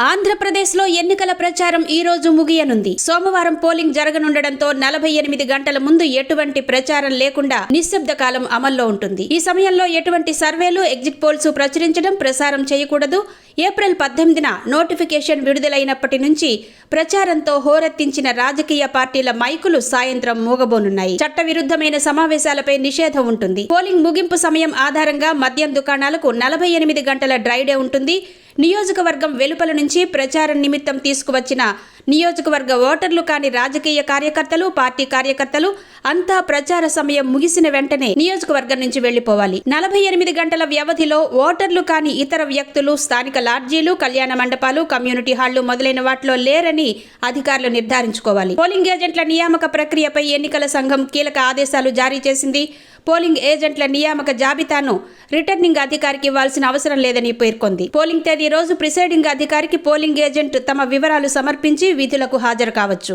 ఆంధ్రప్రదేశ్లో ఎన్నికల ప్రచారం ఈ రోజు ముగియనుంది. సోమవారం పోలింగ్ జరగనుండడంతో 48 గంటల ముందు ఎటువంటి ప్రచారం లేకుండా నిశ్శబ్ద కాలం అమల్లో ఉంటుంది. ఈ సమయంలో ఎటువంటి సర్వేలు, ఎగ్జిట్ పోల్స్ ప్రచురించడం, ప్రసారం చేయకూడదు. ఏప్రిల్ 18న నోటిఫికేషన్ విడుదలైనప్పటి నుంచి ప్రచారంతో హోరెత్తించిన రాజకీయ పార్టీల మైకులు సాయంత్రం మూగబోనున్నాయి. చట్టవిరుద్ధమైన సమావేశాలపై నిషేధం ఉంటుంది. పోలింగ్ ముగింపు సమయం ఆధారంగా మద్యం దుకాణాలకు 48 గంటల డ్రై డే ఉంటుంది. నియోజకవర్గం వెలుపల నుంచి ప్రచారం నిమిత్తం తీసుకువచ్చిన నియోజకవర్గ ఓటర్లు కాని రాజకీయ కార్యకర్తలు, పార్టీ కార్యకర్తలు అంతా ప్రచార సమయం ముగిసిన వెంటనే నియోజకవర్గం నుంచి వెళ్లిపోవాలి. 48 గంటల వ్యవధిలో ఓటర్లు కాని ఇతర వ్యక్తులు స్థానిక లాడ్జీలు, కళ్యాణ మండపాలు, కమ్యూనిటీ హాళ్లు మొదలైన వాటిలో లేరని అధికారులు నిర్ధారించుకోవాలి. పోలింగ్ ఏజెంట్ల నియామక ప్రక్రియపై ఎన్నికల సంఘం కీలక ఆదేశాలు జారీ చేసింది. పోలింగ్ ఏజెంట్ల నియామక జాబితాను రిటర్నింగ్ అధికారికి ఇవ్వాల్సిన అవసరం లేదని పేర్కొంది. పోలింగ్ తేదీ రోజు ప్రిసైడింగ్ అధికారికి పోలింగ్ ఏజెంట్ తమ వివరాలు సమర్పించి విధులకు హాజరు కావచ్చు.